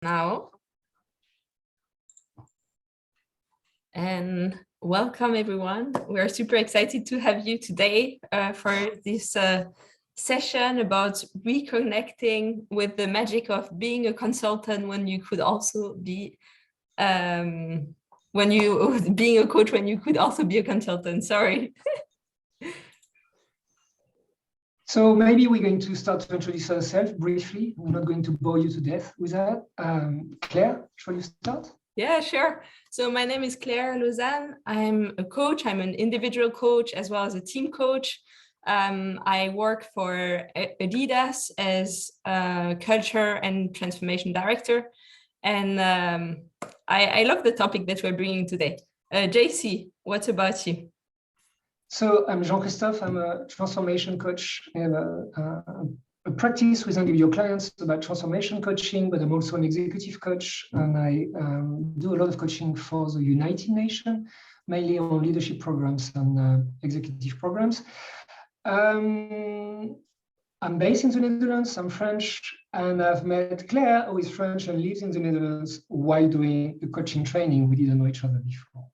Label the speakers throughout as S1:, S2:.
S1: now. And welcome everyone. We are super excited to have you today for this session about reconnecting with the magic of being a consultant when you could also be being a coach when you could also be a consultant. Sorry.
S2: So maybe we're going to start to introduce ourselves briefly. We're not going to bore you to death with that. Claire, shall you start?
S1: Yeah, sure. So my name is Claire Lauzanne. I'm a coach. I'm an individual coach as well as a team coach. I work for Adidas as a culture and transformation director. And I love the topic that we're bringing today. JC, what about you?
S2: So I'm Jean-Christophe. I'm a transformation coach. I have a practice with individual clients about transformation coaching, but I'm also an executive coach, and I do a lot of coaching for the United Nations, mainly on leadership programs and executive programs. I'm based in the Netherlands. I'm French, and I've met Claire, who is French and lives in the Netherlands, while doing a coaching training. We didn't know each other before.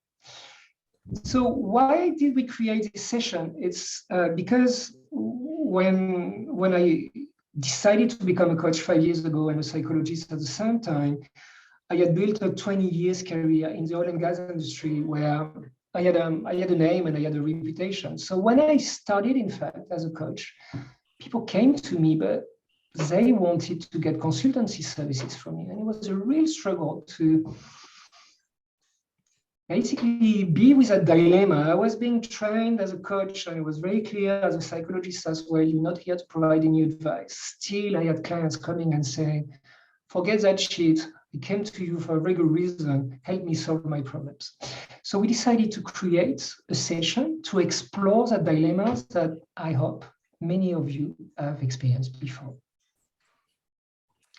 S2: So why did we create this session? It's because when I decided to become a coach 5 years ago and a psychologist at the same time, I had built a 20 years career in the oil and gas industry where I had a name and I had a reputation. So when I started, in fact, as a coach, people came to me, but they wanted to get consultancy services from me. And it was a real struggle to basically be with a dilemma. I was being trained as a coach, and it was very clear as a psychologist as well, you're not here to provide any advice. Still, I had clients coming and saying, forget that shit. I came to you for a very good reason. Help me solve my problems. So we decided to create a session to explore the dilemmas that I hope many of you have experienced before.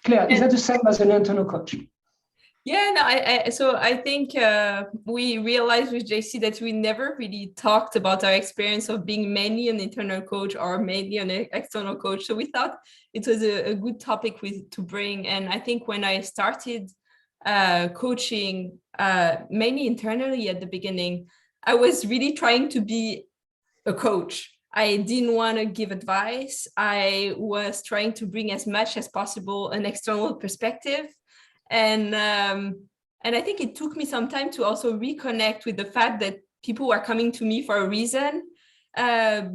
S2: Claire, is that the same as an internal coach?
S1: Yeah, no, so I think we realized with JC that we never really talked about our experience of being mainly an internal coach or mainly an external coach. So we thought it was a good topic to bring. And I think when I started coaching mainly internally at the beginning, I was really trying to be a coach. I didn't want to give advice. I was trying to bring as much as possible an external perspective. And I think it took me some time to also reconnect with the fact that people were coming to me for a reason,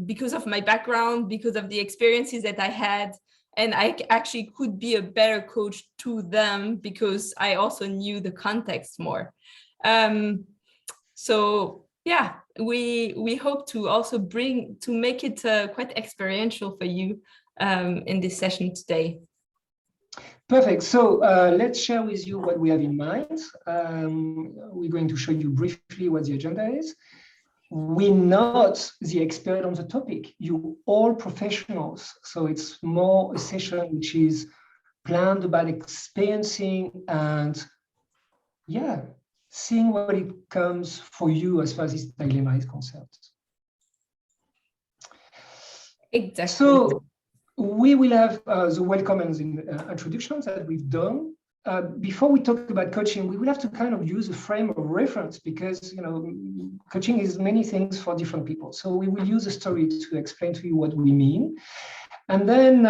S1: because of my background, because of the experiences that I had. And I actually could be a better coach to them because I also knew the context more. So yeah, we hope to also make it quite experiential for you in this session today.
S2: Perfect. So let's share with you what we have in mind. We're going to show you briefly what the agenda is. We're not the expert on the topic. You're all professionals. So it's more a session which is planned about experiencing and, yeah, seeing what it comes for you as far as this dilemma is concerned.
S1: Exactly.
S2: So we will have the welcome and the introductions that we've done. Before we talk about coaching, we will have to kind of use a frame of reference because, you know, coaching is many things for different people. So we will use a story to explain to you what we mean. And then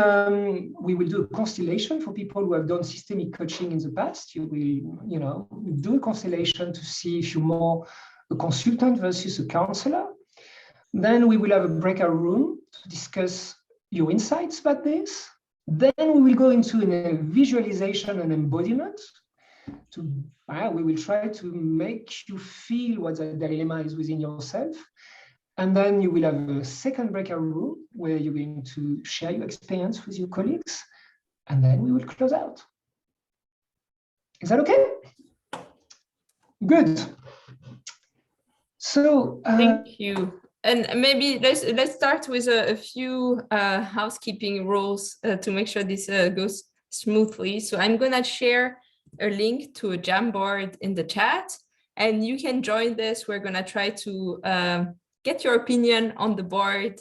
S2: we will do a constellation for people who have done systemic coaching in the past. You will, you know, do a constellation to see if you're more a consultant versus a counselor. Then we will have a breakout room to discuss your insights about this. Then we will go into a visualization and embodiment. We will try to make you feel what the dilemma is within yourself. And then you will have a second breakout room where you're going to share your experience with your colleagues. And then we will close out. Is that okay? Good. So
S1: thank you. And maybe let's start with a few housekeeping rules to make sure this goes smoothly. So I'm gonna share a link to a Jamboard in the chat, and you can join this. We're gonna try to get your opinion on the board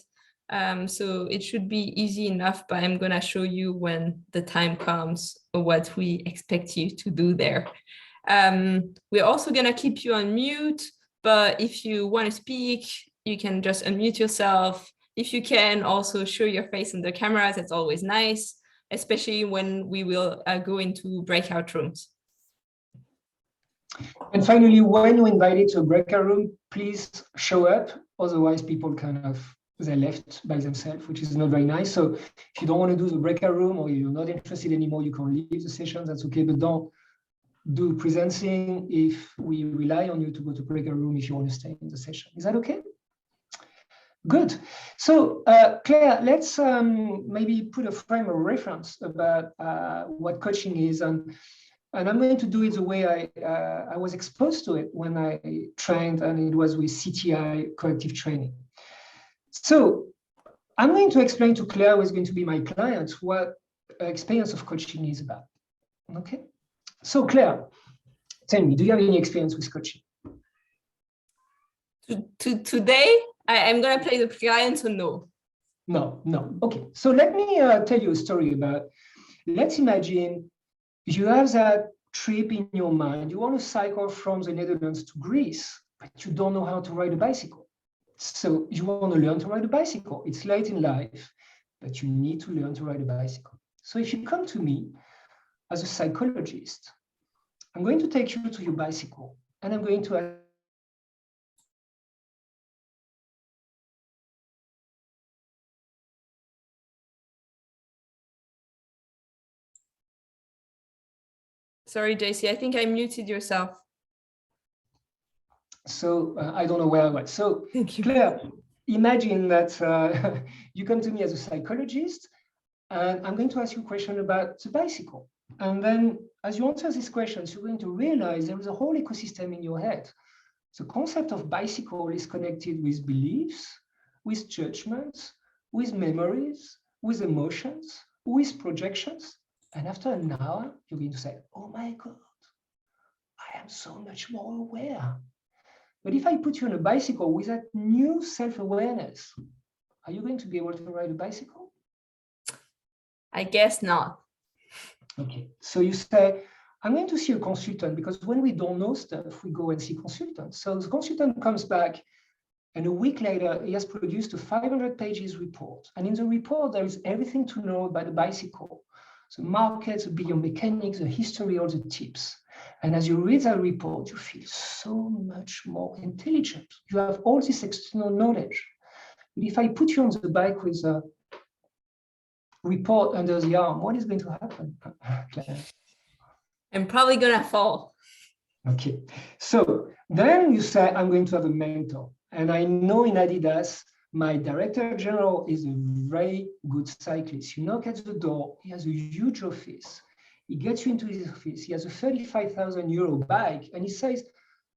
S1: So it should be easy enough, but I'm gonna show you when the time comes what we expect you to do there. We're also gonna keep you on mute, but if you want to speak, you can just unmute yourself. If you can also show your face in the cameras, that's always nice, especially when we will go into breakout rooms.
S2: And finally, when you're invited to a breakout room, please show up. Otherwise, people they left by themselves, which is not very nice. So if you don't want to do the breakout room or you're not interested anymore, you can leave the session, that's okay, but don't do presenting if we rely on you to go to breakout room if you want to stay in the session. Is that okay? Good. So Claire, let's maybe put a frame of reference about what coaching is, and I'm going to do it the way I was exposed to it when I trained, and it was with CTI collective training. So I'm going to explain to Claire, who is going to be my client, what experience of coaching is about. Okay. So Claire, tell me, do you have any experience with coaching?
S1: Today, I'm going to play the client or no?
S2: No. Okay. So let me tell you a story about, let's imagine you have that trip in your mind. You want to cycle from the Netherlands to Greece, but you don't know how to ride a bicycle. So you want to learn to ride a bicycle. It's late in life, but you need to learn to ride a bicycle. So if you come to me as a psychologist, I'm going to take you to your bicycle, and I'm going to
S1: Sorry, JC, I think I muted yourself.
S2: So I don't know where I was. So Claire, imagine that you come to me as a psychologist, and I'm going to ask you a question about the bicycle. And then as you answer these questions, you're going to realize there is a whole ecosystem in your head. The concept of bicycle is connected with beliefs, with judgments, with memories, with emotions, with projections. And after an hour, you're going to say, oh my God, I am so much more aware. But if I put you on a bicycle with that new self-awareness, are you going to be able to ride a bicycle?
S1: I guess not.
S2: Okay, so you say, I'm going to see a consultant, because when we don't know stuff, we go and see consultants. So the consultant comes back, and a week later, he has produced a 500 pages report. And in the report, there is everything to know about the bicycle, the markets, the biomechanics, the history, all the tips. And as you read that report, you feel so much more intelligent. You have all this external knowledge. But if I put you on the bike with a report under the arm, what is going to happen, Claire?
S1: I'm probably going to fall.
S2: Okay, so then you say, I'm going to have a mentor. And I know in Adidas, my director general is a very good cyclist. You knock at the door, he has a huge office. He gets you into his office. He has a 35,000 euro bike. And he says,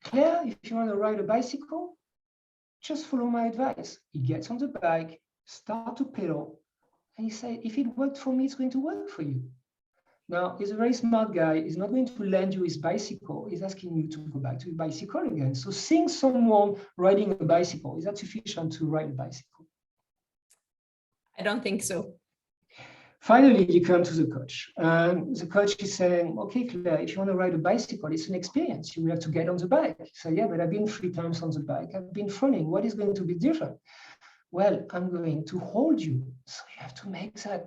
S2: Claire, if you want to ride a bicycle, just follow my advice. He gets on the bike, start to pedal. And he says, if it worked for me, it's going to work for you. Now, he's a very smart guy. He's not going to lend you his bicycle. He's asking you to go back to your bicycle again. So seeing someone riding a bicycle, is that sufficient to ride a bicycle?
S1: I don't think so.
S2: Finally, you come to the coach. The coach is saying, okay, Claire, if you want to ride a bicycle, it's an experience. You will have to get on the bike. You say, yeah, but I've been 3 times on the bike. I've been running. What is going to be different? Well, I'm going to hold you. So you have to make that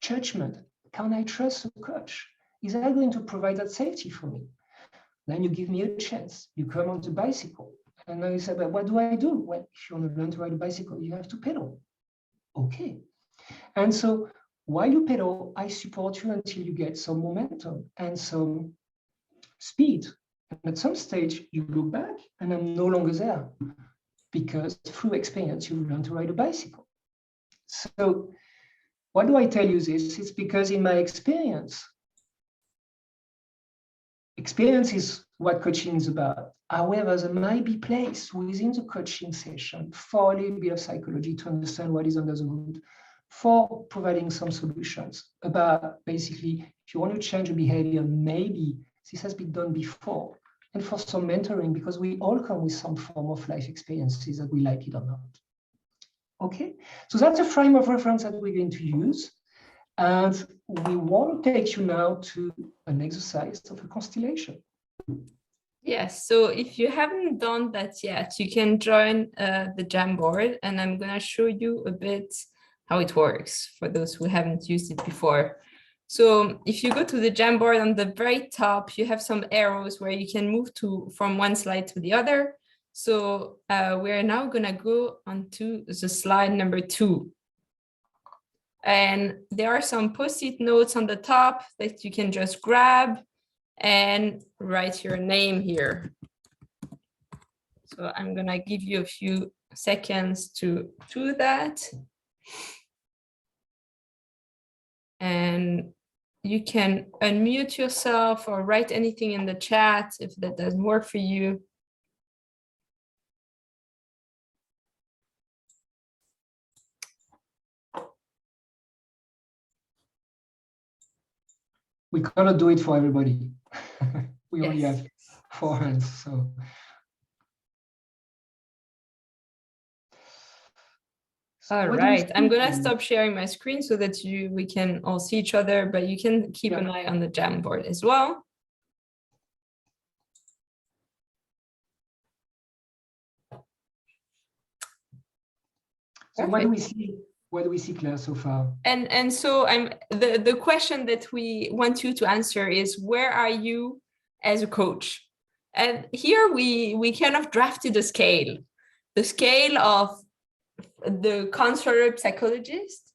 S2: judgment. Can I trust the coach? Is that going to provide that safety for me? Then you give me a chance. You come on the bicycle. And then you say, but what do I do? Well, if you want to learn to ride a bicycle, you have to pedal. Okay. And so while you pedal, I support you until you get some momentum and some speed. And at some stage, you look back and I'm no longer there, because through experience, you learn to ride a bicycle. So why do I tell you this? It's because in my experience is what coaching is about. However, there might be place within the coaching session for a little bit of psychology to understand what is under the hood, for providing some solutions about basically, if you want to change a behavior, maybe this has been done before, and for some mentoring, because we all come with some form of life experiences that we like it or not. Okay, so that's a frame of reference that we're going to use. And we want to take you now to an exercise of a constellation.
S1: Yes, so if you haven't done that yet, you can join the Jamboard, and I'm going to show you a bit how it works for those who haven't used it before. So if you go to the Jamboard, on the very top, you have some arrows where you can move from one slide to the other. So we're now going to go on to the slide number 2. And there are some post-it notes on the top that you can just grab and write your name here. So I'm going to give you a few seconds to do that. And you can unmute yourself or write anything in the chat if that doesn't work for you.
S2: We cannot do it for everybody. We only have 4 hands, so.
S1: All right, I'm gonna stop sharing my screen so that we can all see each other, but you can keep an eye on the Jamboard as well.
S2: So what do we see? What do we see, Claire, so far?
S1: And so the question that we want you to answer is, where are you as a coach? And here we kind of drafted a scale, the scale of the counselor psychologist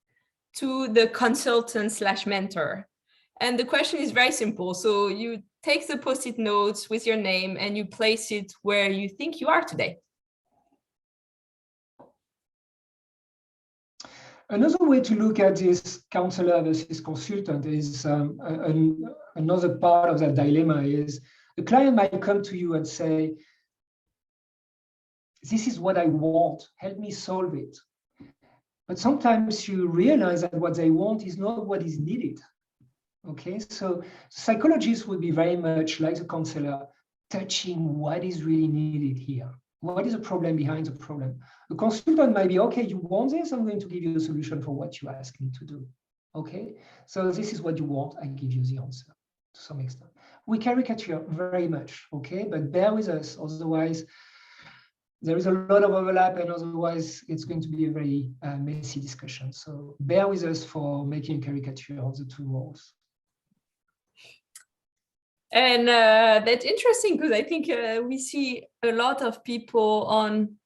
S1: to the consultant/mentor. And the question is very simple. So you take the post-it notes with your name and you place it where you think you are today.
S2: Another way to look at this counselor versus consultant is another part of that dilemma is the client might come to you and say, this is what I want, help me solve it. But sometimes you realize that what they want is not what is needed. Okay, so psychologists would be very much like the counselor, touching what is really needed here. What is the problem behind the problem? The consultant might be, okay, you want this, I'm going to give you a solution for what you ask me to do. Okay, so this is what you want, I give you the answer to some extent. We caricature very much, okay, but bear with us, otherwise there is a lot of overlap, and otherwise it's going to be a very messy discussion. So bear with us for making a caricature of the two roles.
S1: And that's interesting because I think we see a lot of people on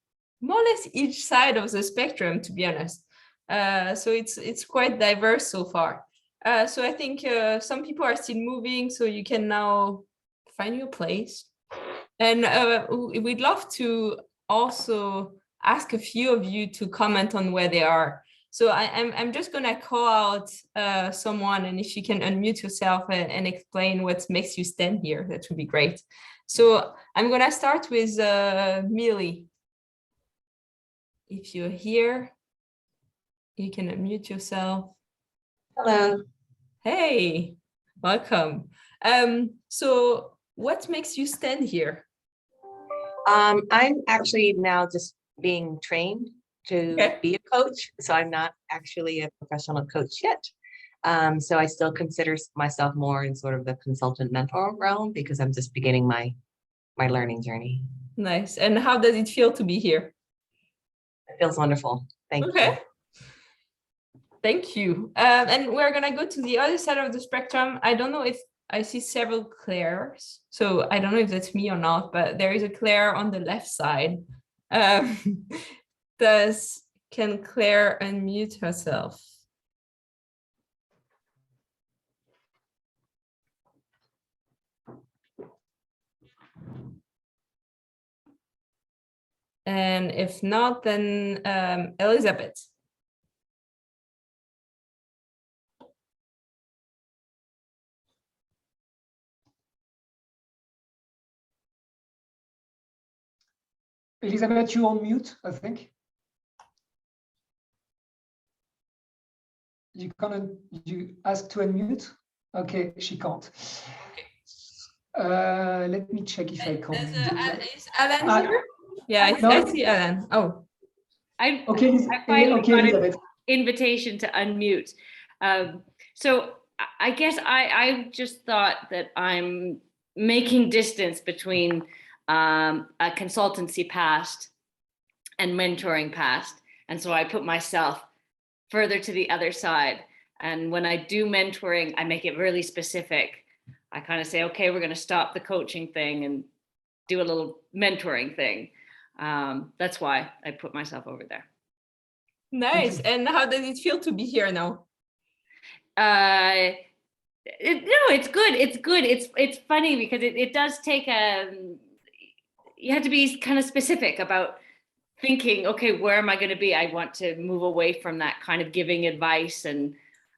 S1: more or less each side of the spectrum, to be honest. So it's quite diverse so far. So I think some people are still moving, so you can now find your place. And we'd love to also ask a few of you to comment on where they are. So I'm just going to call out someone, and if you can unmute yourself and explain what makes you stand here, that would be great. So I'm going to start with Millie. If you're here, you can unmute yourself.
S3: Hello.
S1: Hey, welcome. So what makes you stand here?
S3: I'm actually now just being trained to be a coach. So I'm not actually a professional coach yet. So I still consider myself more in sort of the consultant mentor realm because I'm just beginning my learning journey.
S1: Nice. And how does it feel to be here?
S3: It feels wonderful. Thank you.
S1: Thank you. And we're going to go to the other side of the spectrum. I don't know if I see several Claires. So I don't know if that's me or not, but there is a Claire on the left side. Can Claire unmute herself? And if not, then Elizabeth.
S2: Elizabeth, you're on mute, I think. You asked to unmute? Okay, she can't. Let me check if I can.
S1: Is Alan here? Yeah, I see Alan. Oh.
S4: I
S2: Okay,
S4: finally got
S2: Elizabeth.
S4: an invitation to unmute. So I guess I just thought that I'm making distance between a consultancy past and mentoring past. And so I put myself further to the other side. And when I do mentoring, I make it really specific. I kind of say, okay, we're going to stop the coaching thing and do a little mentoring thing. That's why I put myself over there.
S1: Nice. And how does it feel to be here now?
S4: No, it's good. It's good. It's funny because it does take you have to be kind of specific about thinking, okay, where am I going to be? I want to move away from that kind of giving advice, and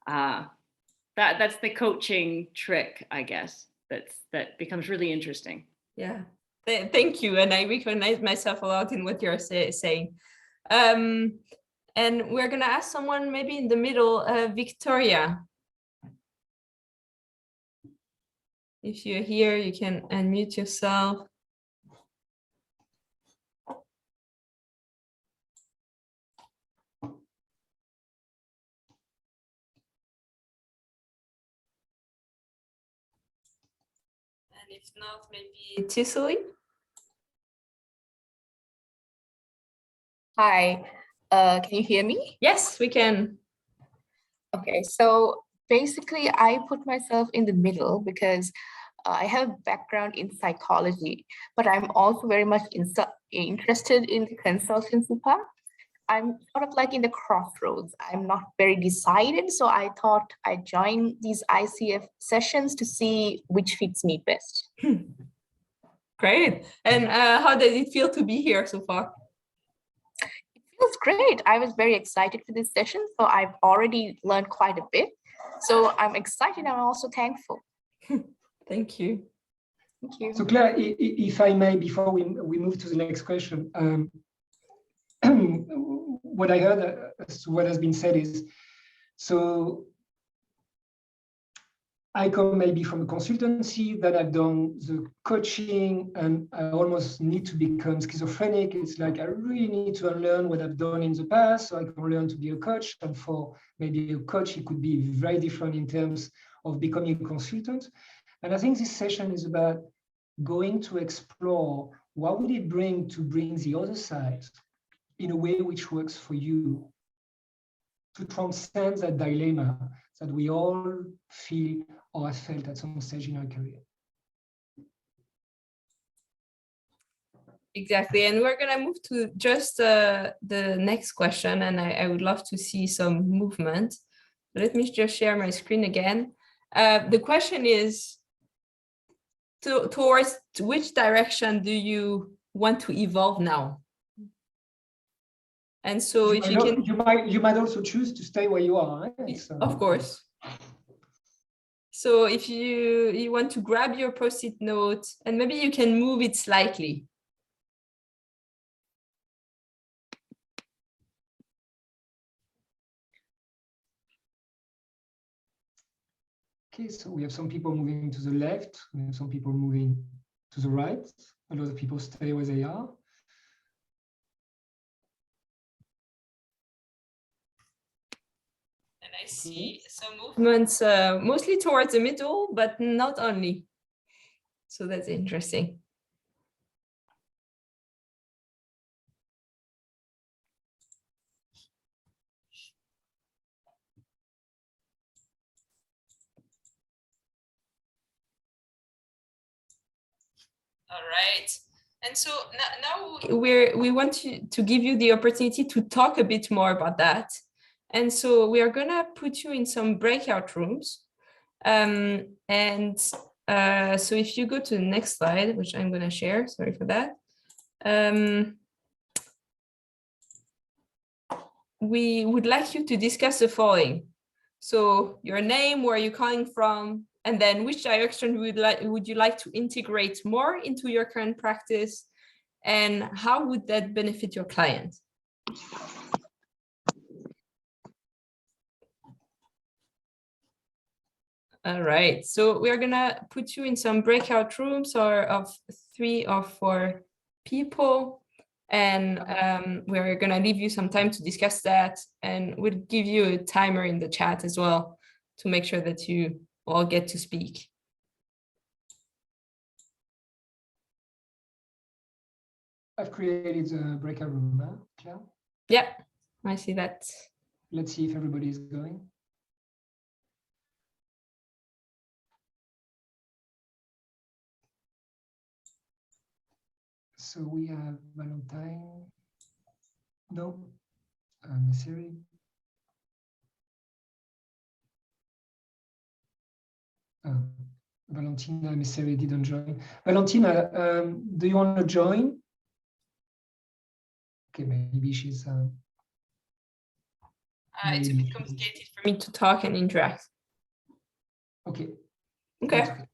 S4: that's the coaching trick, I guess. That becomes really interesting.
S1: Yeah, thank you. And I recognize myself a lot in what you're saying. And we're gonna ask someone maybe in the middle, Victoria. If you're here, you can unmute yourself. And if not, maybe Cicely.
S5: Hi, can you hear me?
S1: Yes, we can.
S5: Okay, so basically I put myself in the middle because I have a background in psychology, but I'm also very much interested in the consultancy part. I'm sort of like in the crossroads. I'm not very decided, so I thought I'd join these ICF sessions to see which fits me best.
S1: Great. And how does it feel to be here so far?
S5: It feels great. I was very excited for this session, so I've already learned quite a bit. So I'm excited. I'm also thankful.
S1: Thank you.
S5: Thank you.
S2: So Claire, if I may, before we move to the next question, what I heard, what has been said is, so I come maybe from a consultancy, that I've done the coaching, and I almost need to become schizophrenic. It's like I really need to unlearn what I've done in the past so I can learn to be a coach. And for maybe a coach, it could be very different in terms of becoming a consultant. And I think this session is about going to explore what would it bring to bring the other side in a way which works for you, to transcend that dilemma that we all feel or have felt at some stage in our career.
S1: Exactly. And we're going to move to just the next question. And I would love to see some movement. Let me just share my screen again. The question is, towards which direction do you want to evolve now? And so if
S2: you might also choose to stay where you are. Right?
S1: Of course. So if you want to grab your Post-it note, and maybe you can move it slightly.
S2: Okay, so we have some people moving to the left, we have some people moving to the right, a lot of people stay where they are.
S1: And I see some movements mostly towards the middle, but not only. So that's interesting. All right. And so now we want to give you the opportunity to talk a bit more about that. And so we are going to put you in some breakout rooms. So if you go to the next slide, which I'm going to share, sorry for that. We would like you to discuss the following. So your name, where you're calling from, and then which direction would you like to integrate more into your current practice, and how would that benefit your client? All right, so we're gonna put you in some breakout rooms of 3 or 4 people, And we're going to leave you some time to discuss that. And we'll give you a timer in the chat as well to make sure that you all get to speak.
S2: I've created a breakout room, huh, Claire?
S1: Yeah, I see that.
S2: Let's see if everybody is going. So we have Valentine. No, Messeri. Valentina Messeri didn't join. Valentina, do you want to join? Okay, maybe she's.
S1: It's a bit complicated for me to talk and interact.
S2: Okay.
S1: Okay.
S2: Okay.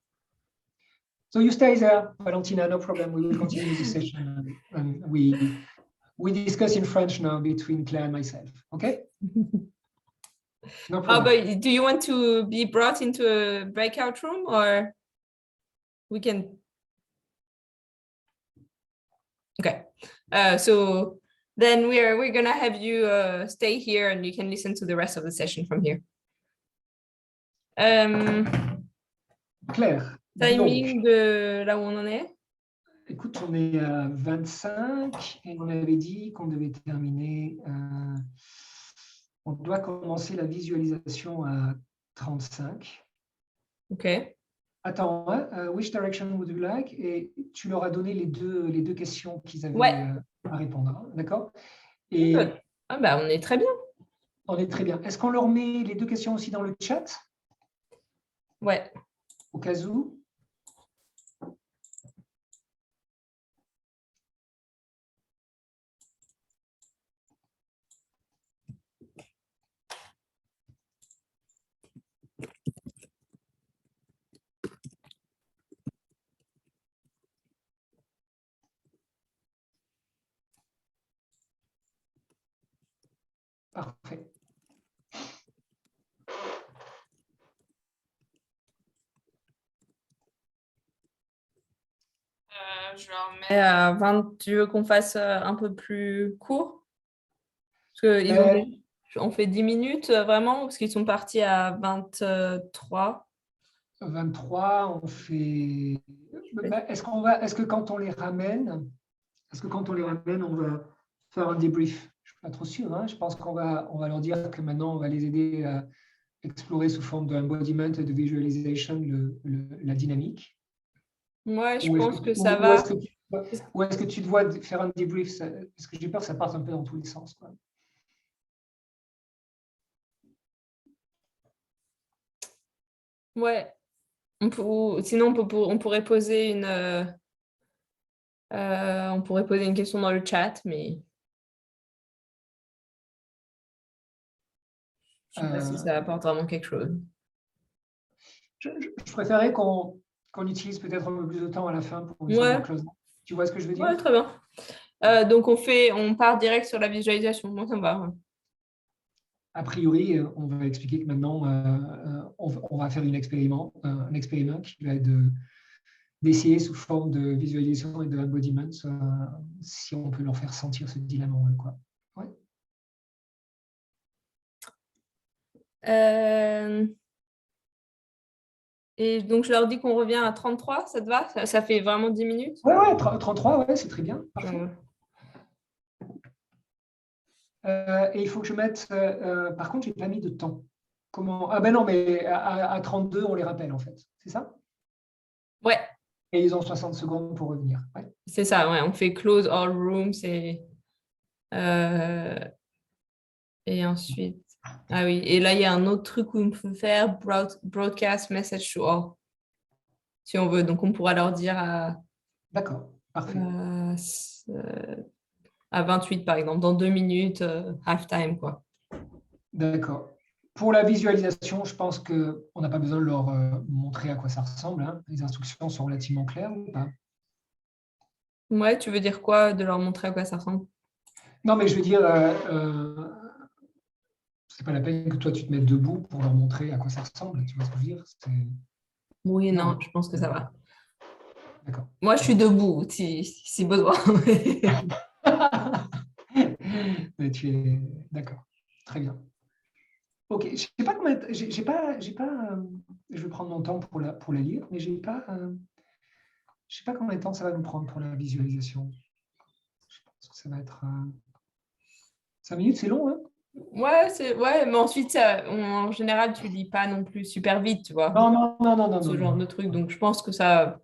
S2: So you stay there, Valentina, no problem. We will continue the session, and we discuss in French now between Claire and myself. Okay. No problem.
S1: But do you want to be brought into a breakout room, or we can? Okay. So then we're gonna have you stay here, and you can listen to the rest of the session from here.
S2: Claire.
S1: Timing de là où on en est?
S2: Écoute, on est à 25 et on avait dit qu'on devait terminer. On doit commencer la visualisation à 35.
S1: Ok.
S2: Attends, which direction would you like? Et tu leur as donné les deux questions qu'ils avaient à répondre, hein, d'accord? Et
S1: ah bah, on est très bien.
S2: On est très bien. Est-ce qu'on leur met les deux questions aussi dans le chat?
S1: Ouais.
S2: Au cas où. Parfait.
S1: Je leur mets à 20. Tu veux qu'on fasse un peu plus court? Parce que on fait 10 minutes vraiment, parce qu'ils sont partis à 23.
S2: 23, on fait. Est-ce que quand on les ramène, on va faire un débrief? Je suis pas trop sûr. Hein. Je pense qu'on va leur dire que maintenant on va les aider à explorer sous forme d'embodiment et de visualisation la dynamique.
S1: Ouais, je pense que ça va.
S2: Ou est-ce que tu dois faire un débrief? Parce que j'ai peur que ça parte un peu dans tous les sens, quoi.
S1: Ouais. Sinon, on pourrait poser une question dans le chat, mais je ne sais pas si ça apporte vraiment quelque chose.
S2: Je préférais qu'on utilise peut-être un peu plus de temps à la fin pour une sorte de close. Tu vois ce que je veux dire?
S1: Ouais, très bien. Donc, on part direct sur la visualisation. Moi, ça me va. Ouais.
S2: A priori, on va expliquer que maintenant, on va faire un expériment qui va être d'essayer sous forme de visualisation et de embodiment si on peut leur faire sentir ce dilemme en eux, quoi. Ouais.
S1: Et donc, je leur dis qu'on revient à 33, ça te va? Ça fait vraiment 10 minutes?
S2: Ouais, 33, ouais, c'est très bien. Parfait. Et il faut que je mette... par contre, je n'ai pas mis de temps. Comment? Ah ben non, mais à 32, on les rappelle, en fait. C'est ça?
S1: Ouais.
S2: Et ils ont 60 secondes pour revenir. Ouais.
S1: C'est ça, ouais. On fait close all rooms et ensuite... Ah oui, et là, il y a un autre truc où on peut faire broadcast message to all, si on veut. Donc, on pourra leur dire à...
S2: D'accord, parfait.
S1: À 28, par exemple, dans 2 minutes, halftime, quoi.
S2: D'accord. Pour la visualisation, je pense qu'on n'a pas besoin de leur montrer à quoi ça ressemble. Hein. Les instructions sont relativement claires ou pas?
S1: Ouais, tu veux dire quoi, de leur montrer à quoi ça ressemble?
S2: Non, mais je veux dire, c'est pas la peine que toi, tu te mettes debout pour leur montrer à quoi ça ressemble. Tu vois ce que je veux dire?
S1: Oui, non, je pense que ça va.
S2: D'accord.
S1: Moi, je suis debout, si besoin.
S2: Mais tu es d'accord. Très bien. Ok, je sais pas comment. J'ai pas. Je vais prendre mon temps pour la lire, mais je sais pas combien de temps ça va nous prendre pour la visualisation. Je pense que ça va être 5 minutes, c'est long, hein?
S1: Ouais, mais ensuite, en général, tu lis pas non plus super vite, tu vois,
S2: Non,
S1: ce genre de truc. Donc, je pense que ça.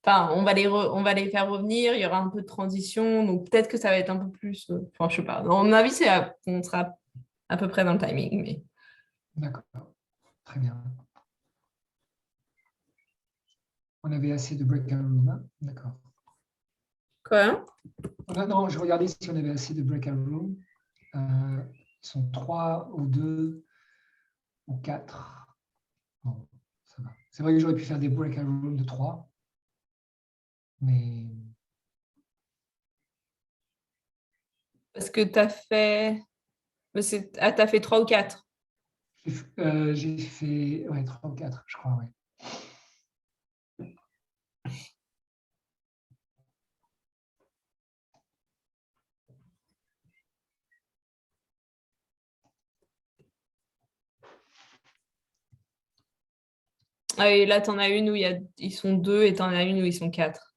S1: Enfin, on va les faire revenir, il y aura un peu de transition, donc peut-être que ça va être un peu plus. Enfin, je sais pas. À mon avis, on sera à peu près dans le timing, mais.
S2: D'accord, très bien. On avait assez de breakout room, hein? D'accord.
S1: Quoi?
S2: Non, je regardais si on avait assez de breakout room. Ils sont 3 ou 2 ou 4. Bon, ça va. C'est vrai que j'aurais pu faire des breakout rooms de 3, mais
S1: Parce que tu as fait. T'as fait 3 ou 4.
S2: j'ai fait 3 ou 4, je crois, ouais.
S1: Ah, et là, tu en as une où ils sont 2 et tu en as une où ils sont 4.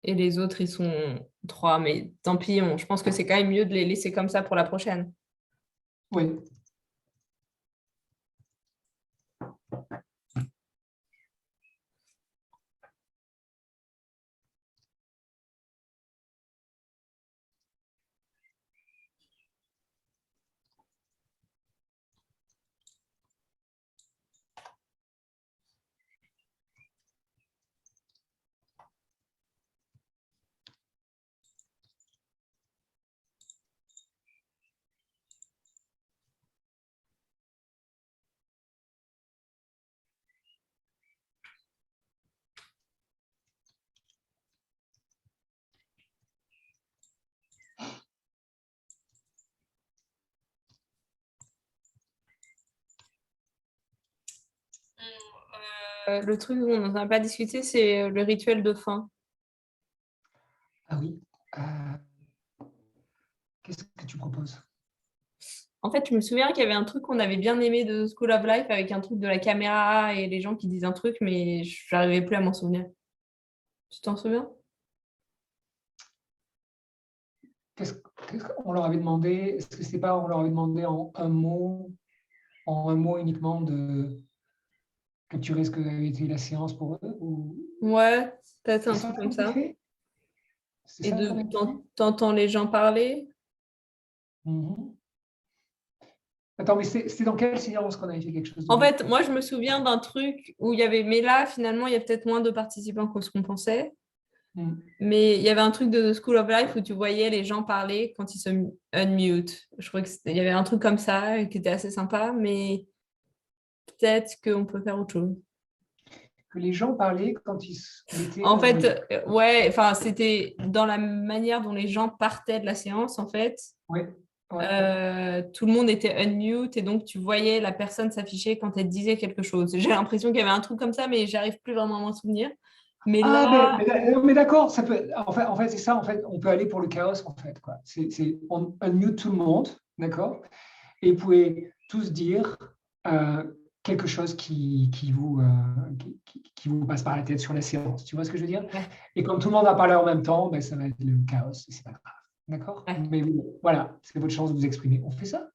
S1: Et les autres, ils sont 3. Mais tant pis, je pense que c'est quand même mieux de les laisser comme ça pour la prochaine.
S2: Oui.
S1: Le truc dont on n'a pas discuté, c'est le rituel de fin.
S2: Ah oui. Qu'est-ce que tu proposes?
S1: En fait, je me souviens qu'il y avait un truc qu'on avait bien aimé de School of Life avec un truc de la caméra et les gens qui disent un truc, mais je n'arrivais plus à m'en souvenir. Tu t'en souviens?
S2: Qu'est-ce qu'on leur avait demandé? Est-ce que c'est pas, on leur avait demandé en un mot uniquement de capturer ce que avait été la séance pour eux?
S1: Ouais, peut-être un
S2: C'est ça
S1: truc comme
S2: qu'on a
S1: ça.
S2: fait? C'est
S1: Et
S2: ça qu'on a fait?
S1: t'entends les gens parler.
S2: Mhm. Attends, mais c'est dans quelle séance qu'on avait fait quelque chose de
S1: En
S2: même?
S1: fait, moi, je me souviens d'un truc où il y avait, mais là, finalement, il y a peut-être moins de participants que ce qu'on pensait.
S2: Mhm.
S1: Mais il y avait un truc de School of Life où tu voyais les gens parler quand ils se unmute. Je crois il y avait un truc comme ça qui était assez sympa, mais peut-être qu'on peut faire autre chose.
S2: Que les gens parlaient quand ils se mettaient
S1: En
S2: en mute.
S1: fait, ouais, enfin, c'était dans la manière dont les gens partaient de la séance, en fait.
S2: Oui, ouais.
S1: Tout le monde était unmute et donc tu voyais la personne s'afficher quand elle disait quelque chose. J'ai l'impression qu'il y avait un truc comme ça, mais j'arrive plus vraiment à m'en souvenir. Mais
S2: Ah,
S1: là,
S2: mais d'accord, ça peut. En fait, c'est ça. En fait, on peut aller pour le chaos. En fait, quoi. On unmute tout le monde, d'accord. Et vous pouvez tous dire quelque chose qui vous passe par la tête sur la séance. Tu vois ce que je veux dire?
S1: ouais,
S2: Et comme tout le monde a parlé en même temps, ben, ça va être le chaos. C'est pas grave, d'accord?
S1: ouais.
S2: Mais voilà, c'est votre chance de vous exprimer. On fait ça?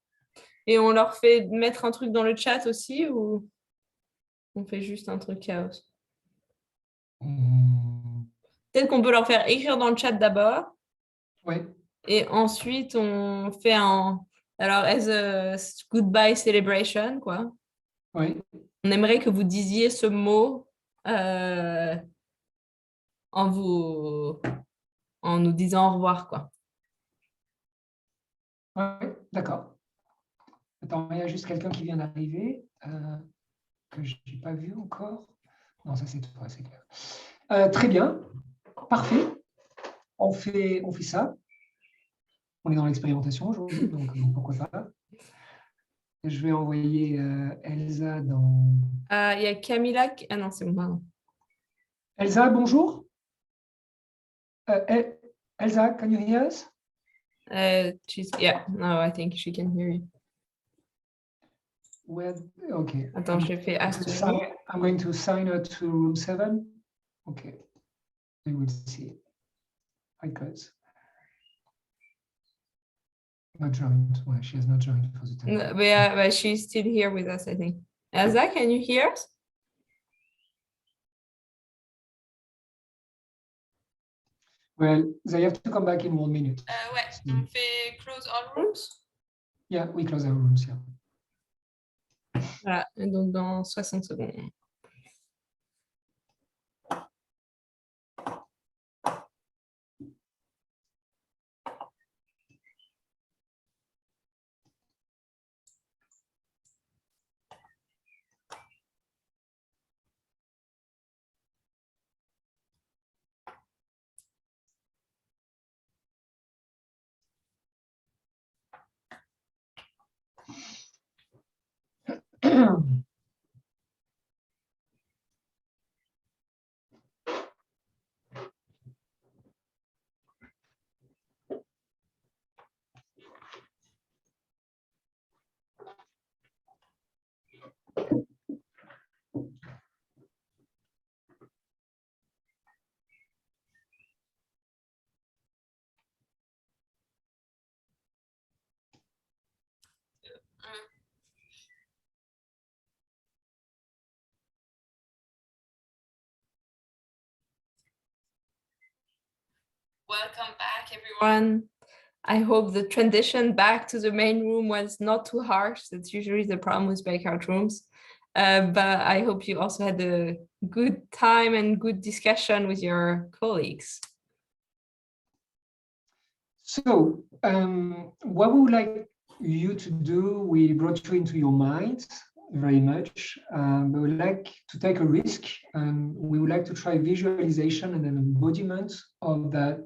S1: Et on leur fait mettre un truc dans le chat aussi ou on fait juste un truc chaos? Peut-être qu'on peut leur faire écrire dans le chat d'abord
S2: Oui,
S1: et ensuite on fait un. Alors, as a goodbye celebration, quoi.
S2: oui.
S1: On aimerait que vous disiez ce mot euh, en en nous disant au revoir, quoi.
S2: Ouais, d'accord. Attends, il y a juste quelqu'un qui vient d'arriver que je n'ai pas vu encore. Non, ça c'est toi, c'est clair. Très bien, parfait. On fait ça. On est dans l'expérimentation aujourd'hui, donc pourquoi pas. Je vais envoyer Elsa dans.
S1: Il y a Camilla. Ah non, c'est bon, pardon.
S2: Elsa, bonjour. Elsa, can you hear us?
S1: Yeah, no, I think she can hear you.
S2: Where, okay.
S1: Attends, je fais
S2: I'm going to sign her to room 7. Okay, we will see. Hi, guys. Not joined. Well, she has not joined for the time.
S1: No, but she's still here with us, I think. Elsa, can you hear us?
S2: Well, they have to come back in 1 minute.
S1: Ouais, on fait close all rooms.
S2: Yeah, we close our rooms, yeah.
S1: Voilà, et donc dans 60 secondes. Welcome back, everyone. I hope the transition back to the main room was not too harsh. That's usually the problem with breakout rooms. But I hope you also had a good time and good discussion with your colleagues.
S2: So what we would like you to do, we brought you into your minds very much, but we would like to take a risk, and we would like to try visualization and an embodiment of that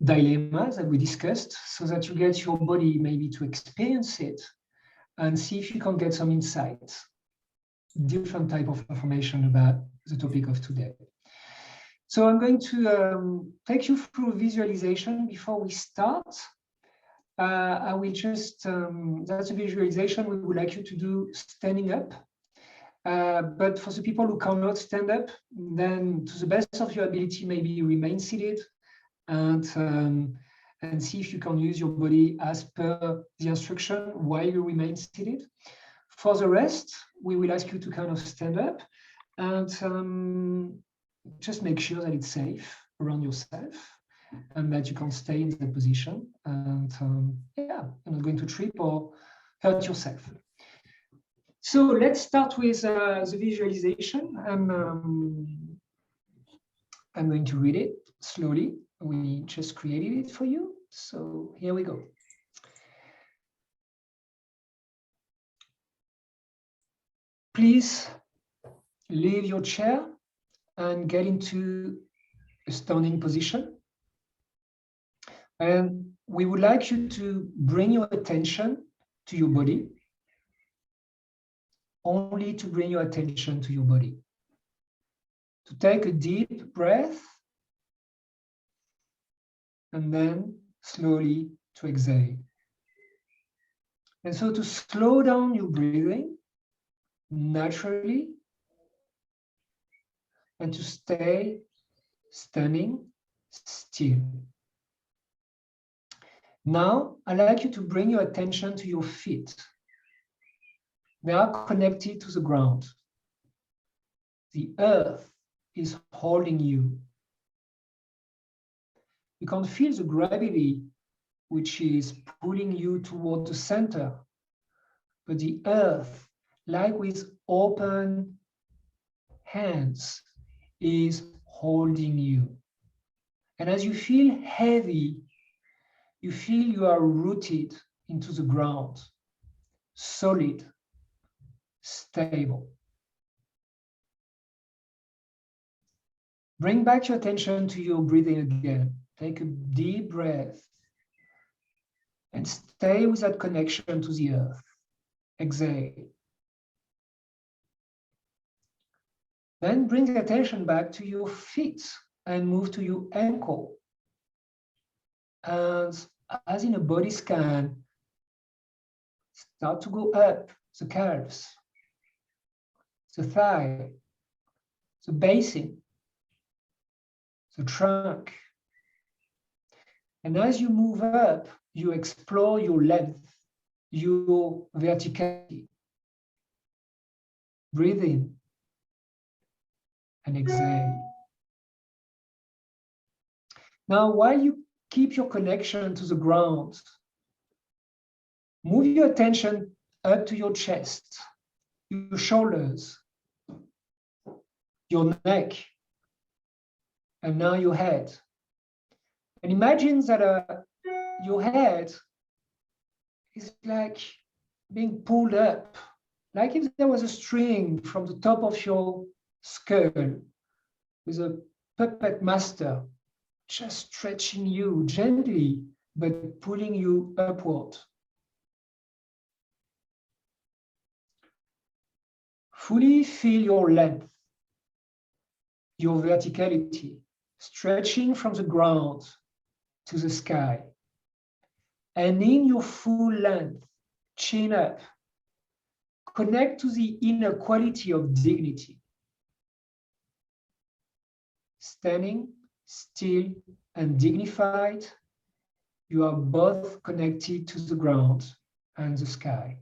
S2: dilemma that we discussed, so that you get your body maybe to experience it and see if you can get some insights, different type of information about the topic of today. So I'm going to take you through visualization. Before we start, I will just, that's a visualization we would like you to do standing up. But for the people who cannot stand up, then to the best of your ability, maybe remain seated and see if you can use your body as per the instruction while you remain seated. For the rest, we will ask you to kind of stand up and just make sure that it's safe around yourself and that you can stay in that position. And yeah, you're not going to trip or hurt yourself. So let's start with the visualization. I'm going to read it slowly. We just created it for you. So here we go. Please leave your chair and get into a standing position. And we would like you to bring your attention to your body, only to bring your attention to your body. To take a deep breath and then slowly to exhale. And so to slow down your breathing naturally and to stay standing still. Now, I'd like you to bring your attention to your feet. They are connected to the ground. The earth is holding you. You can feel the gravity which is pulling you toward the center, but the earth, like with open hands, is holding you. And as you feel heavy, you feel you are rooted into the ground, solid, stable. Bring back your attention to your breathing again. Take a deep breath and stay with that connection to the earth. Exhale. Then bring the attention back to your feet and move to your ankle. And as in a body scan, start to go up the calves, the thigh, the basin, the trunk. And as you move up, you explore your length, your verticality. Breathe in and exhale. Now, while you keep your connection to the ground, move your attention up to your chest, your shoulders, your neck, and now your head. And imagine that your head is like being pulled up, like if there was a string from the top of your skull with a puppet master just stretching you gently, but pulling you upward. Fully feel your length, your verticality, stretching from the ground to the sky. And in your full length, chin up, connect to the inner quality of dignity. Standing still and dignified, you are both connected to the ground and the sky.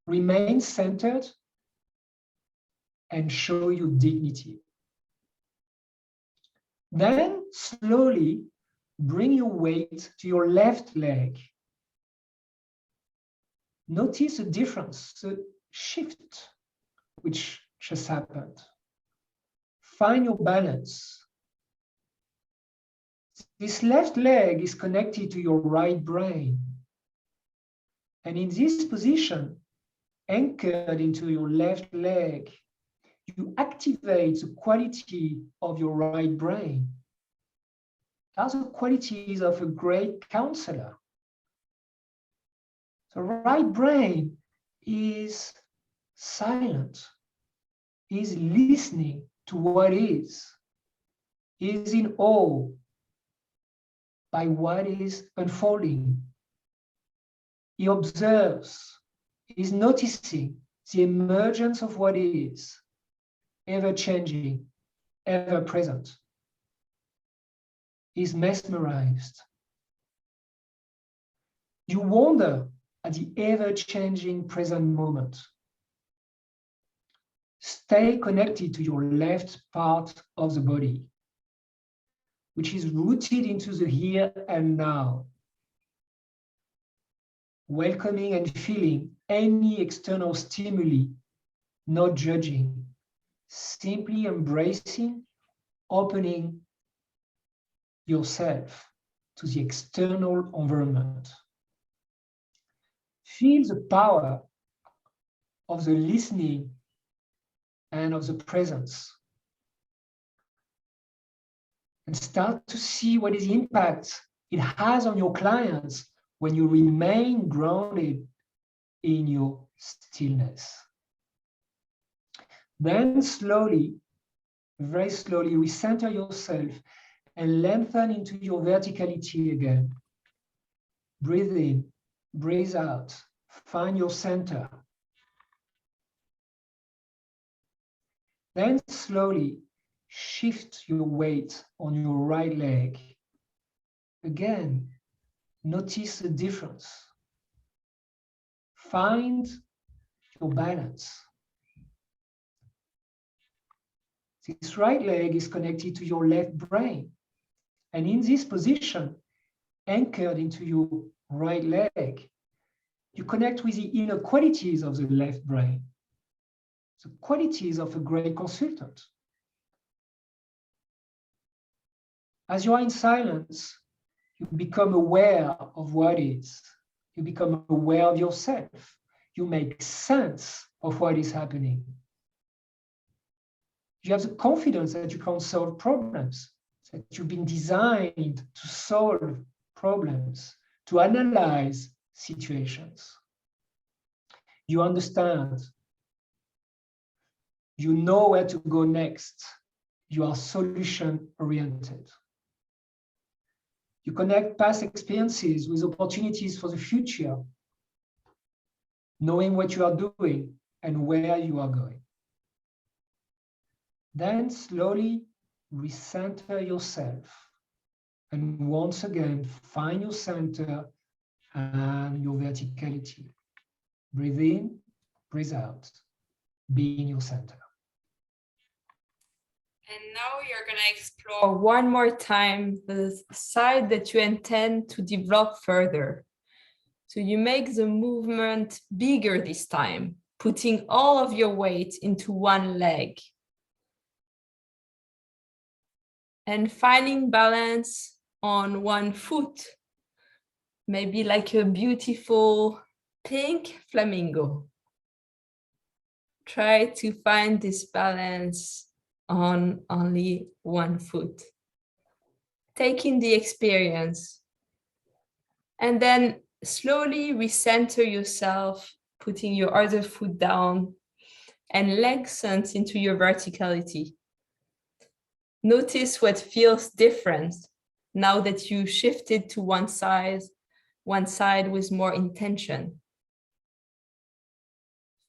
S2: Remain centered and show your dignity. Then slowly bring your weight to your left leg. Notice the difference, the shift which just happened. Find your balance. This left leg is connected to your right brain. And in this position, anchored into your left leg, you activate the quality of your right brain. That's the qualities of a great counselor. The right brain is silent, is listening to what is in awe by what is unfolding. He observes, is noticing the emergence of what is, ever changing, ever present. Is mesmerized. You wonder at the ever-changing present moment. Stay connected to your left part of the body, which is rooted into the here and now, welcoming and feeling any external stimuli, not judging, simply embracing, opening yourself to the external environment. Feel the power of the listening and of the presence. And start to see what is the impact it has on your clients when you remain grounded in your stillness. Then slowly, very slowly, recenter yourself and lengthen into your verticality again. Breathe in, breathe out, find your center. Then slowly shift your weight on your right leg. Again, notice the difference. Find your balance. This right leg is connected to your left brain. And in this position, anchored into your right leg, you connect with the inner qualities of the left brain, the qualities of a great consultant. As you are in silence, you become aware of what is. You become aware of yourself. You make sense of what is happening. You have the confidence that you can solve problems, that you've been designed to solve problems, to analyze situations. You understand. You know where to go next. You are solution-oriented. You connect past experiences with opportunities for the future, knowing what you are doing and where you are going. Then slowly recenter yourself. And once again, find your center and your verticality. Breathe in, breathe out. Be in your center.
S1: And now you're going to explore one more time the side that you intend to develop further. So you make the movement bigger this time, putting all of your weight into one leg. And finding balance on one foot, maybe like a beautiful pink flamingo. Try to find this balance on only one foot. Taking the experience. And then slowly recenter yourself, putting your other foot down and lengthen into your verticality. Notice what feels different now that you shifted to one side with more intention.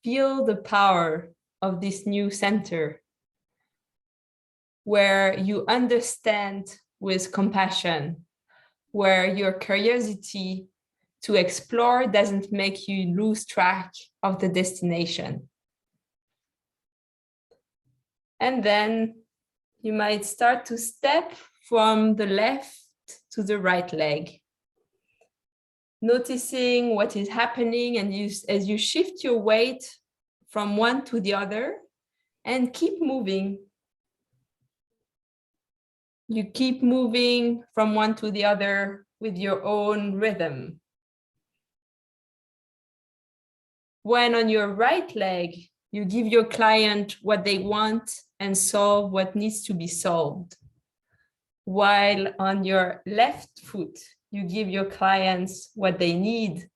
S1: Feel the power of this new center, where you understand with compassion, where your curiosity to explore doesn't make you lose track of the destination. And then you might start to step from the left to the right leg, noticing what is happening, and as you shift your weight from one to the other and keep moving. You keep moving from one to the other with your own rhythm. When on your right leg, you give your client what they want and solve what needs to be solved. While on your left foot, you give your clients what they need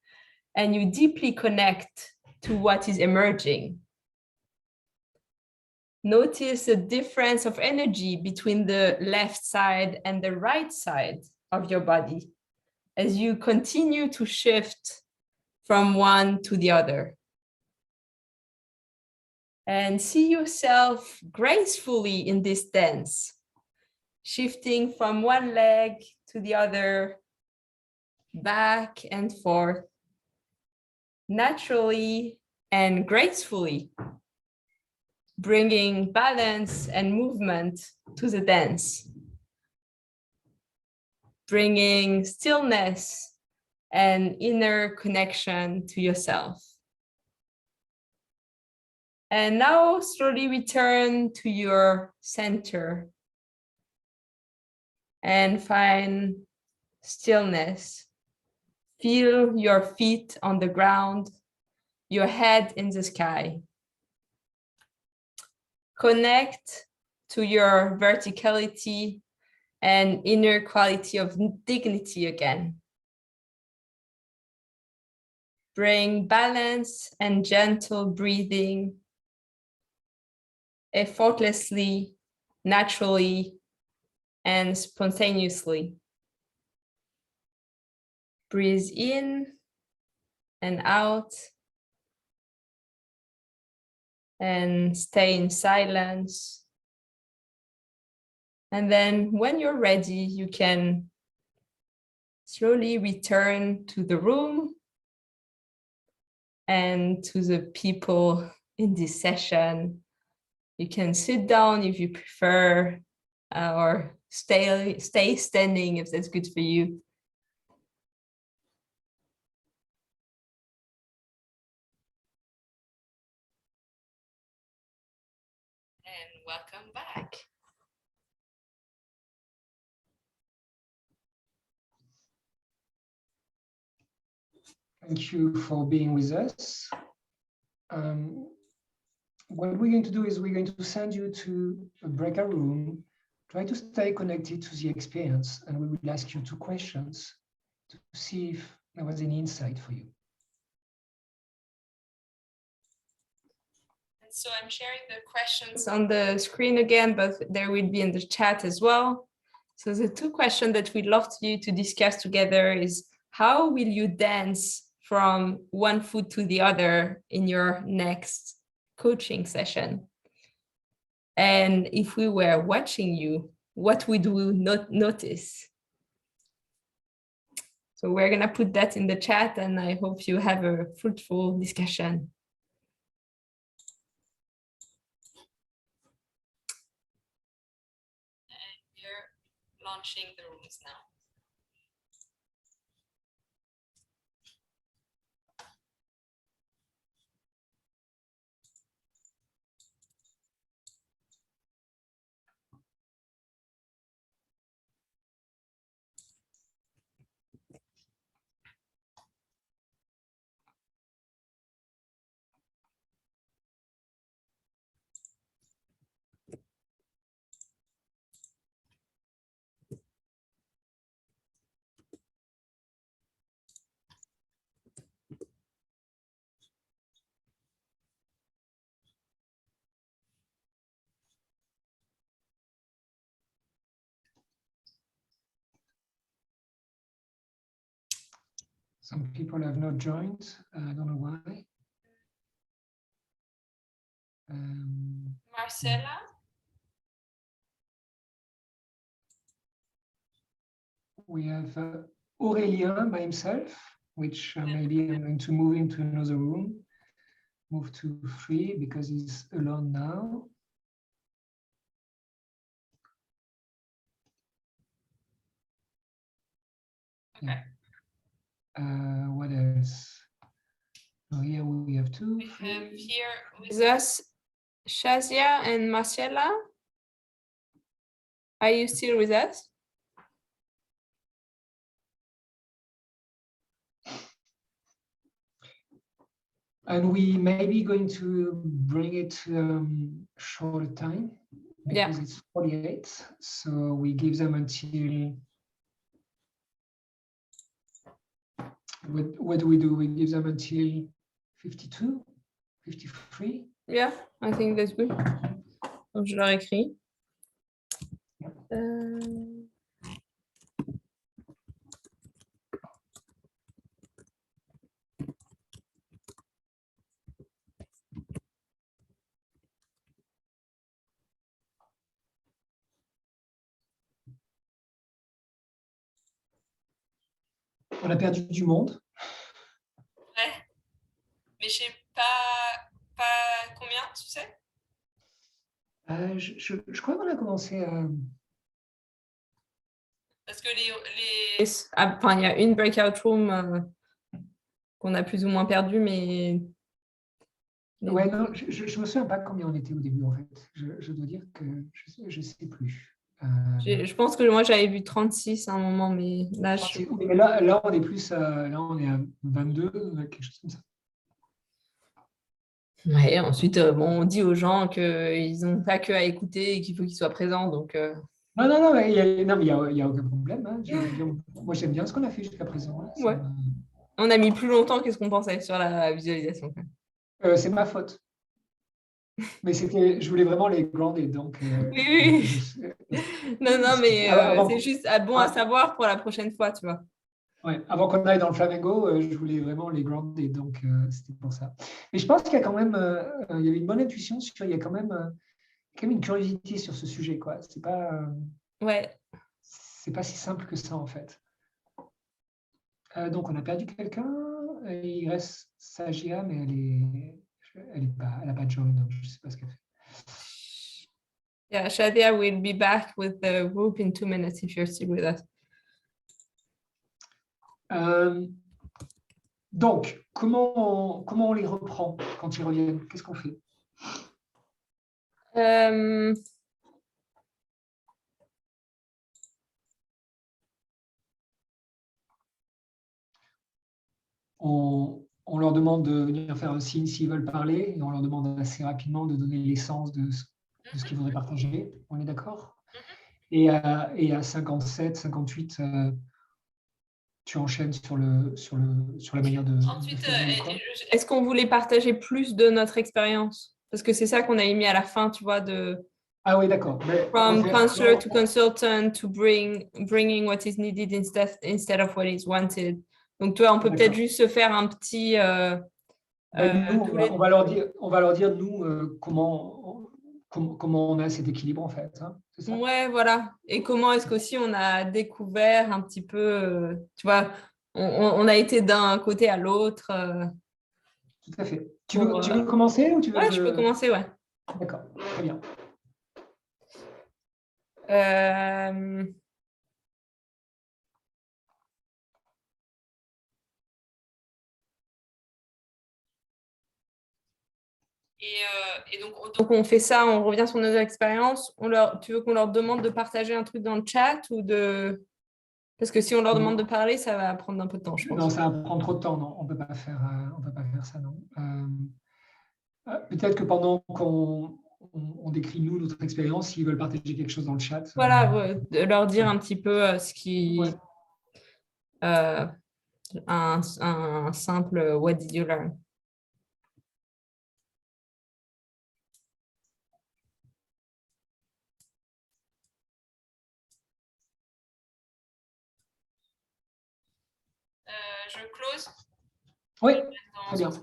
S1: and you deeply connect to what is emerging. Notice the difference of energy between the left side and the right side of your body as you continue to shift from one to the other. And see yourself gracefully in this dance, shifting from one leg to the other, back and forth, naturally and gracefully, bringing balance and movement to the dance, bringing stillness and inner connection to yourself. And now slowly return to your center and find stillness. Feel your feet on the ground, your head in the sky. Connect to your verticality and inner quality of dignity again. Bring balance and gentle breathing, effortlessly, naturally, and spontaneously. Breathe in and out, and stay in silence. And then when you're ready, you can slowly return to the room and to the people in this session. You can sit down if you prefer, or stay standing if that's good for you. And welcome back.
S2: Thank you for being with us. What we're going to do is we're going to send you to a breakout room. Try to stay connected to the experience, and we will ask you 2 questions to see if there was any insight for you.
S1: So I'm sharing the questions on the screen again, but there will be in the chat as well. So the two questions that we'd love you to discuss together is, how will you dance from one foot to the other in your next coaching session? And if we were watching you, what would we not notice? So we're going to put that in the chat, and I hope you have a fruitful discussion. And we're launching the rooms now.
S2: Some people have not joined. I don't know why.
S1: Marcella?
S2: We have Aurélien by himself, which maybe I'm going to move into another room. Move to 3 because he's alone now.
S1: Okay.
S2: What else? Oh, here we have 2.
S1: We have here with us Shazia and Marcella. Are you still with us?
S2: And we may be going to bring it shorter time because it's 48. So we give them until, what do we do? We give them until 52, 53.
S1: Yeah, I think that's good. Donc, je leur écris.
S2: On a perdu du monde.
S1: Ouais. Mais je sais pas combien, tu sais?
S2: Je crois qu'on a commencé à...
S1: Parce que enfin, il y a une breakout room qu'on a plus ou moins perdue, mais...
S2: Ouais, non, je me souviens pas combien on était au début, en fait. Je dois dire que je sais plus.
S1: Je pense que moi, j'avais vu 36 à un moment, mais là,
S2: oui, mais là, on est plus là, on est à 22, quelque chose comme ça.
S1: Ouais, ensuite, bon, on dit aux gens qu'ils n'ont pas que à écouter et qu'il faut qu'ils soient présents. Donc,
S2: Non, mais il n'y a aucun problème. Hein. Moi, j'aime bien ce qu'on a fait jusqu'à présent. Hein.
S1: Ouais. On a mis plus longtemps que ce qu'on pensait sur la visualisation.
S2: C'est ma faute. Mais je voulais vraiment les grounder. Donc,
S1: oui. Non, mais c'est juste bon à savoir pour la prochaine fois, tu vois.
S2: Ouais, avant qu'on aille dans le flamengo, je voulais vraiment les grounder, donc c'était pour ça. Mais je pense qu'il y a quand même, il y avait une bonne intuition il y a quand même une curiosité sur ce sujet, quoi. C'est pas, c'est pas si simple que ça en fait. Donc on a perdu quelqu'un. Il reste Sagia, mais elle a pas de join, donc je sais pas ce qu'elle fait.
S1: Yeah, Shadia will be back with the group in 2 minutes if you're still with us.
S2: Donc, comment on les reprend quand ils reviennent? Qu'est-ce qu'on fait? On leur demande de venir faire un signe s'ils veulent parler, et on leur demande assez rapidement de donner l'essence de ce qu'ils voudraient partager. On est d'accord? Et à 57, 58, tu enchaînes sur la manière de faire.
S1: Est-ce qu'on voulait partager plus de notre expérience? Parce que c'est ça qu'on a mis à la fin, tu vois, de
S2: Ah oui, d'accord.
S1: From counselor to consultant to bringing what is needed instead of what is wanted. Donc, toi, on peut peut-être juste se faire un petit...
S2: nous, on va leur dire, nous, comment on a cet équilibre, en fait. Hein, c'est ça?
S1: Ouais, voilà. Et comment est-ce qu'aussi on a découvert un petit peu, tu vois, on a été d'un côté à l'autre.
S2: Tout à fait. Tu veux commencer ou tu veux
S1: Ouais, je peux commencer, ouais.
S2: D'accord, très bien.
S1: Et donc, on fait ça, on revient sur nos expériences. Tu veux qu'on leur demande de partager un truc dans le chat ou de... Parce que si on leur demande de parler, ça va prendre un peu de temps, je pense.
S2: Non, ça va prendre trop de temps, non. On peut pas faire ça, non. Peut-être que pendant qu'on décrit, nous, notre expérience, s'ils veulent partager quelque chose dans le chat.
S1: Voilà, de leur dire un petit peu ce qui...
S2: Ouais.
S1: Un simple « What did you learn ?» Je close.
S2: Oui, très bien. Ça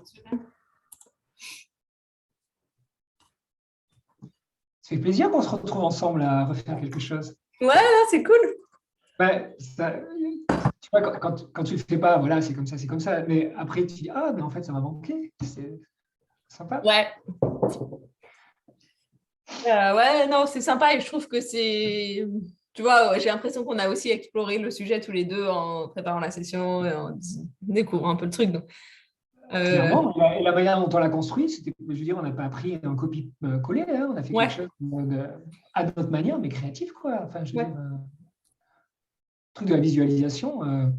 S2: fait plaisir qu'on se retrouve ensemble à refaire quelque chose.
S1: Ouais, c'est cool.
S2: Ouais, tu vois, quand tu le fais pas, voilà, c'est comme ça. Mais après, tu dis, ah, mais en fait, ça m'a manqué. C'est sympa.
S1: Ouais. Ouais, non, c'est sympa et je trouve que c'est... Tu vois, j'ai l'impression qu'on a aussi exploré le sujet tous les deux en préparant la session et en découvrant un peu le truc. Donc,
S2: Clairement, et la manière dont on l'a construit, c'était, je veux dire, on n'a pas pris un copie-coller, hein, on a fait quelque chose à notre manière, mais créatif, quoi. Enfin, je veux dire, truc de la visualisation,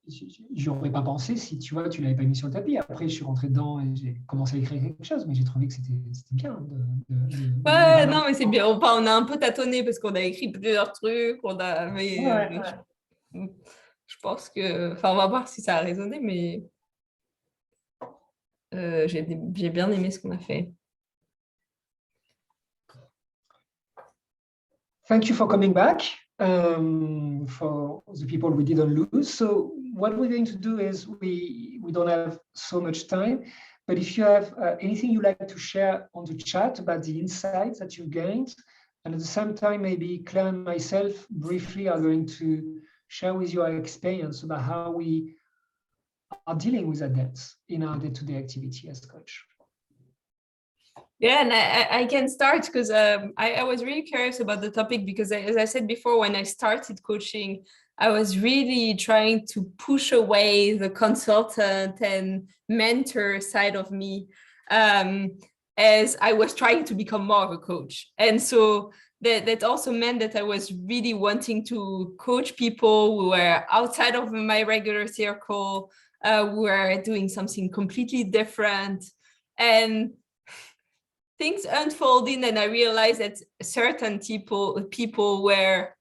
S2: je n'aurais pas pensé si tu vois, tu l'avais pas mis sur le tapis. Après, je suis rentré dedans et j'ai commencé à écrire quelque chose, mais j'ai trouvé que c'était bien.
S1: Ouais, non, mais c'est bien. On a un peu tâtonné parce qu'on a écrit plusieurs trucs. Je pense que... Enfin, on va voir si ça a résonné, mais j'ai bien aimé ce qu'on a fait.
S2: Thank you for coming back. For the people we didn't lose. So what we're going to do is we don't have so much time, but if you have anything you'd like to share on the chat about the insights that you've gained, and at the same time, maybe Claire and myself briefly are going to share with you our experience about how we are dealing with that dance in our day-to-day activity as coach.
S1: Yeah, and I can start because I was really curious about the topic because, as I said before, when I started coaching, I was really trying to push away the consultant and mentor side of me as I was trying to become more of a coach. And so that also meant that I was really wanting to coach people who were outside of my regular circle, who were doing something completely different. And things unfolding, and I realized that certain people were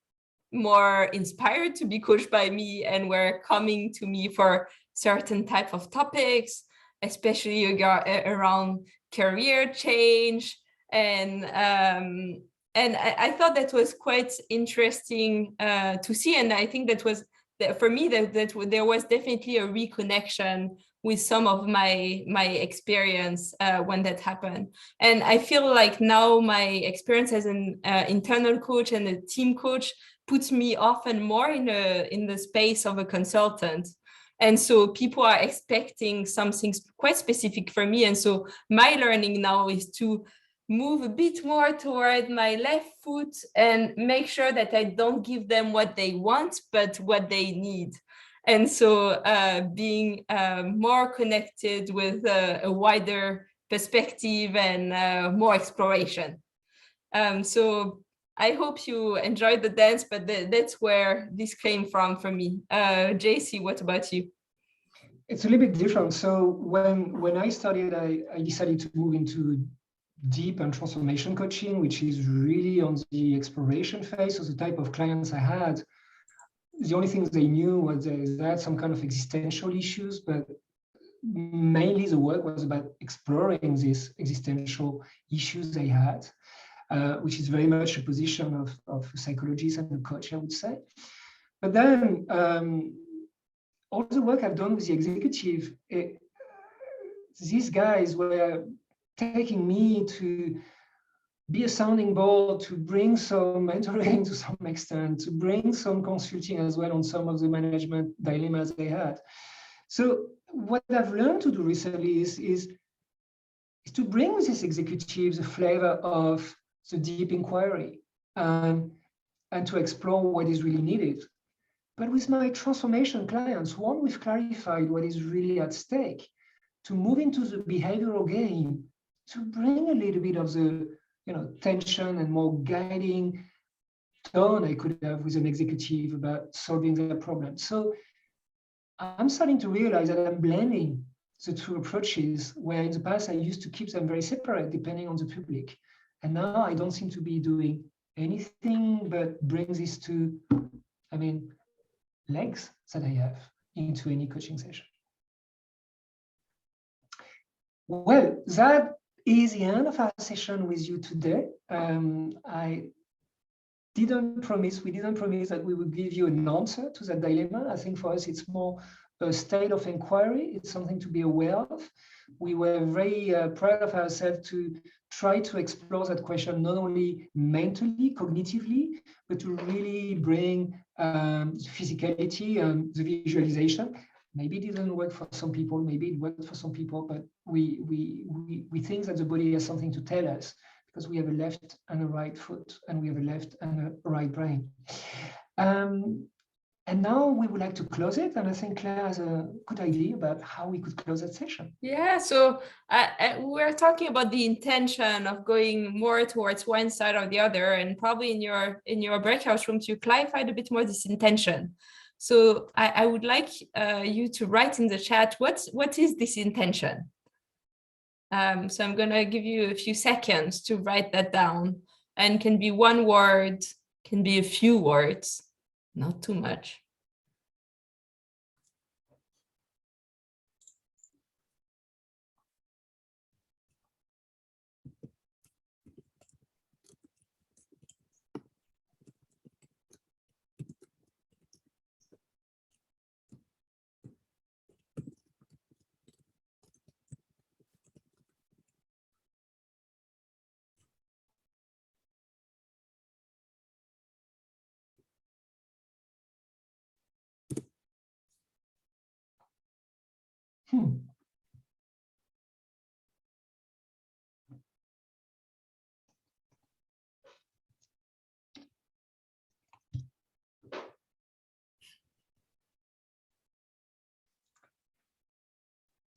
S1: more inspired to be coached by me and were coming to me for certain type of topics, especially around career change. And I thought that was quite interesting to see. And I think that was, for me, that there was definitely a reconnection with some of my experience when that happened. And I feel like now my experience as an internal coach and a team coach puts me often more in the space of a consultant. And so people are expecting something quite specific for me. And so my learning now is to move a bit more toward my left foot and make sure that I don't give them what they want, but what they need. And so being more connected with a wider perspective and more exploration. So I hope you enjoyed the dance, but that's where this came from for me. JC, what about you?
S2: It's a little bit different. So when I started, I decided to move into deep and transformation coaching, which is really on the exploration phase. So the type of clients I had, the only things they knew was they had some kind of existential issues, but mainly the work was about exploring these existential issues they had. which is very much a position of a psychologist and a coach, I would say. But then all the work I've done with the executive, these guys were taking me to be a sounding board, to bring some mentoring to some extent, to bring some consulting as well on some of the management dilemmas they had. So what I've learned to do recently is to bring with these executives a flavor of the deep inquiry and to explore what is really needed. But with my transformation clients, one, we've clarified what is really at stake, to move into the behavioral game, to bring a little bit of the tension and more guiding tone I could have with an executive about solving their problem. So I'm starting to realize that I'm blending the two approaches, where in the past I used to keep them very separate depending on the public. And now I don't seem to be doing anything but bring these two, legs that I have into any coaching session. Well, that is the end of our session with you today. We didn't promise that we would give you an answer to that dilemma. I think for us, it's more a state of inquiry. It's something to be aware of. We were very proud of ourselves to try to explore that question, not only mentally, cognitively, but to really bring physicality and the visualization. Maybe it didn't work for some people, maybe it worked for some people, but we think that the body has something to tell us, because we have a left and a right foot, and we have a left and a right brain. And now we would like to close it, and I think Claire has a good idea about how we could close that session.
S1: Yeah, so we're talking about the intention of going more towards one side or the other, and probably in your breakout rooms, you clarified a bit more this intention. So I would like you to write in the chat, what is this intention? So I'm going to give you a few seconds to write that down, and can be one word, can be a few words, not too much.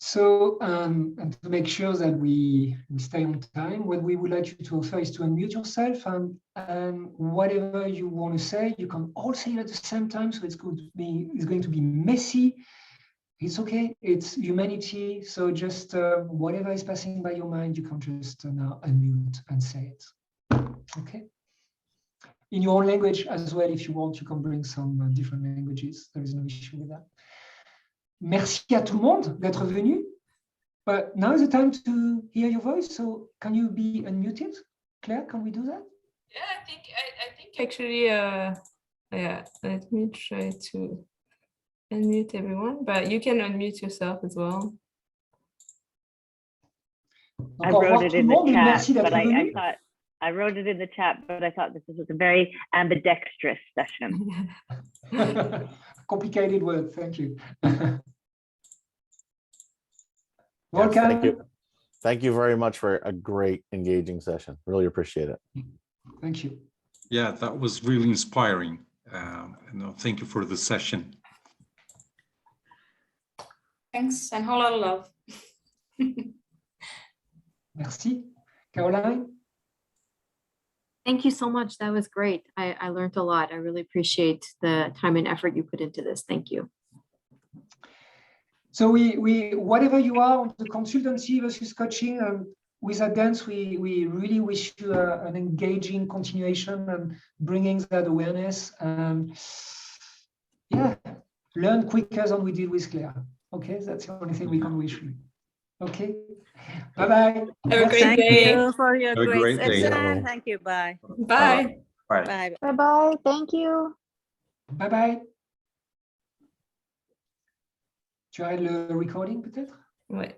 S2: So, and to make sure that we stay on time, what we would like you to offer is to unmute yourself, and whatever you want to say, you can all say it at the same time. So it's going to be messy. It's okay. It's humanity. So just whatever is passing by your mind, you can just now unmute and say it. Okay. In your own language as well, if you want, you can bring some different languages. There is no issue with that. Merci à tout le monde d'être venu. But now is the time to hear your voice. So can you be unmuted? Claire, can we do that?
S1: Yeah, I think actually, yeah, let me try to unmute everyone, but you can unmute yourself as well.
S6: I wrote it in the chat, but I thought I wrote it in the chat, but I thought this was a very ambidextrous session.
S2: Complicated word. Thank you.
S7: Yes, thank you. Thank you very much for a great, engaging session. Really appreciate it.
S2: Thank you.
S8: Yeah, that was really inspiring. And thank you for the session.
S9: Thanks, and a whole lot of love.
S2: Merci. Caroline?
S10: Thank you so much. That was great. I learned a lot. I really appreciate the time and effort you put into this. Thank you.
S2: So we whatever you are on the consultancy versus coaching, with that dance, we really wish you an engaging continuation and bringing that awareness. Yeah, learn quicker than we did with Claire. Okay, that's the only thing we can wish you. Okay. Bye-bye.
S1: Have a great
S11: Thank
S1: day.
S11: you for your
S8: Have a
S11: great
S8: great day.
S11: session. Thank you. Bye.
S1: Bye.
S8: Bye.
S11: Bye.
S10: Bye-bye. Thank you.
S2: Bye-bye. Tu arrêtes le recording peut-être?
S1: Ouais.